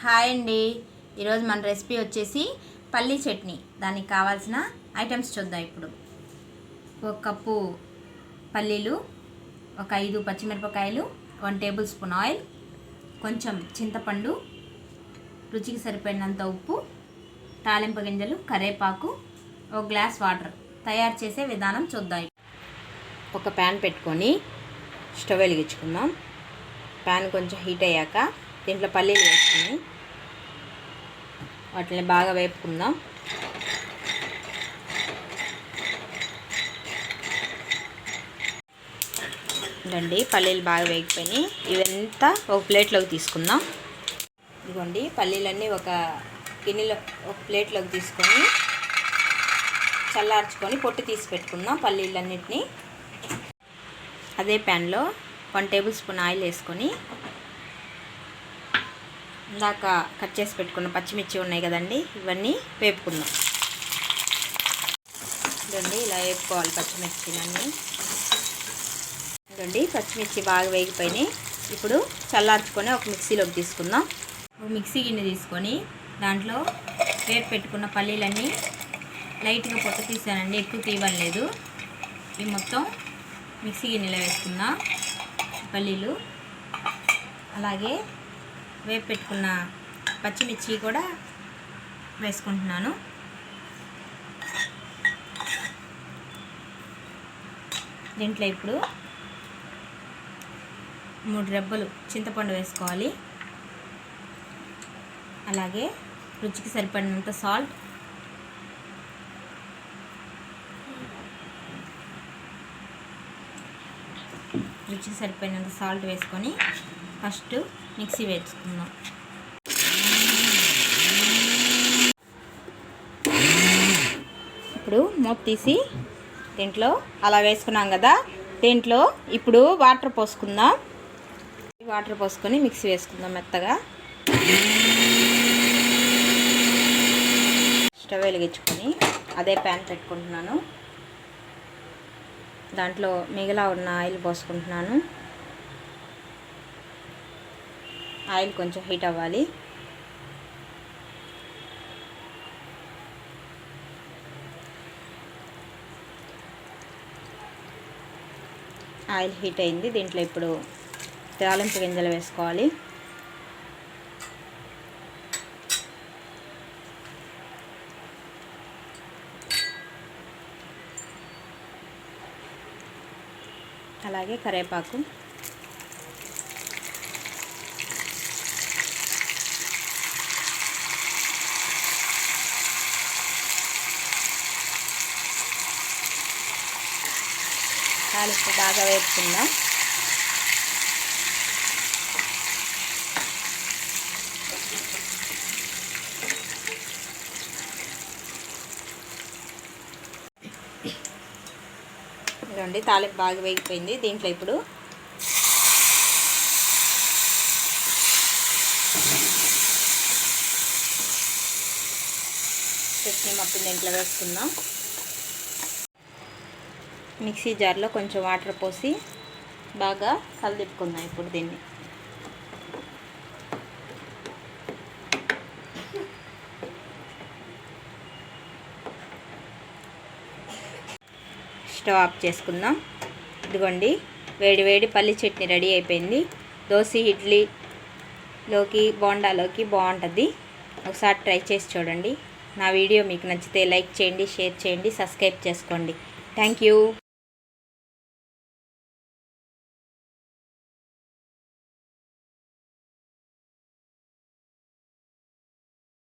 Hi అండి. ఈరోజు మన రెసిపీ వచ్చేసి పల్లీ చట్నీ. దానికి కావాల్సిన ఐటమ్స్ చూద్దాం. ఇప్పుడు 1 కప్పు పల్లీలు, ఒక 5 పచ్చిమిరపకాయలు, 1 టేబుల్ స్పూన్ ఆయిల్, కొంచెం చింతపండు, రుచికి సరిపడినంత ఉప్పు, తాలింపు గింజలు, కరివేపాకు, 1 గ్లాస్ వాటర్. తయారు చేసే విధానం చూద్దాం. ఒక ప్యాన్ పెట్టుకొని స్టవ్ వెలిగించుకుందాం. ప్యాన్ కొంచెం హీట్ అయ్యాక దీంట్లో పల్లీలు వేసుకుని వాటిని బాగా వేపుకుందాం. ఇదండి పల్లీలు బాగా వేగిపోయినాయి. ఇవంతా ఒక ప్లేట్లోకి తీసుకుందాం. ఇదిగోండి పల్లీలన్నీ ఒక గిన్నెలో ఒక ప్లేట్లోకి తీసుకొని చల్లార్చుకొని పొట్టు తీసి పెట్టుకుందాం పల్లీలన్నిటినీ. అదే ప్యాన్లో 1 టేబుల్ స్పూన్ ఆయిల్ వేసుకొని ఇందాక కట్ చేసి పెట్టుకున్న పచ్చిమిర్చి ఉన్నాయి కదండి, ఇవన్నీ వేపుకుందాం. ఇదండి ఇలా వేపుకోవాలి పచ్చిమిర్చిలన్నీ. ఇదండి పచ్చిమిర్చి బాగా వేగిపోయినాయి. ఇప్పుడు చల్లార్చుకొని ఒక మిక్సీలోకి తీసుకుందాం. ఒక మిక్సీ గిన్నె తీసుకొని దాంట్లో వేపు పెట్టుకున్న పల్లీలన్నీ లైట్గా పొట్టు తీసానండి, ఎక్కువ తీయలేదు. ఇవి మొత్తం మిక్సీ గిన్నెలో వేసుకుందాం. పల్లీలు అలాగే వేపు పెట్టుకున్న పచ్చిమిర్చి కూడా వేసుకుంటున్నాను. దీంట్లో ఇప్పుడు 3 రెబ్బలు చింతపండు వేసుకోవాలి. అలాగే రుచికి సరిపడినంత సాల్ట్, వేసుకొని ఫస్ట్ మిక్సీ వేసుకుందాం. ఇప్పుడు మూత తీసి దీంట్లో అలా వేసుకున్నాం కదా, దీంట్లో ఇప్పుడు వాటర్ పోసుకుందాం. వాటర్ పోసుకొని మిక్సీ వేసుకుందాం మెత్తగా. స్టవ్ వెలిగించుకొని అదే ప్యాన్ పెట్టుకుంటున్నాను. దాంట్లో మిగిలిన ఉన్న ఆయిల్ పోసుకుంటున్నాను. ఆయిల్ కొంచెం హీట్ అవ్వాలి. ఆయిల్ హీట్ అయింది. దీంట్లో ఇప్పుడు తాలింపు గింజలు వేసుకోవాలి. అలాగే కరివేపాకు, తాలింపు బాగా వేపుకుందాం. ఇదండి తాలింపు బాగా వేగిపోయింది. దీంట్లో ఇప్పుడు చట్నీ మొత్తం దీంట్లో వేసుకుందాం. మిక్సీ జార్లో కొంచెం వాటర్ పోసి బాగా కలదిప్పుకుందాం. ఇప్పుడు దీన్ని స్టవ్ ఆఫ్ చేసుకుందాం. ఇదిగోండి వేడి వేడి పల్లి చట్నీ రెడీ అయిపోయింది. దోశ, ఇడ్లీలోకి, బోండాలోకి బాగుంటుంది. ఒకసారి ట్రై చేసి చూడండి. నా వీడియో మీకు నచ్చితే లైక్ చేయండి, షేర్ చేయండి, సబ్స్క్రైబ్ చేసుకోండి. Thank you.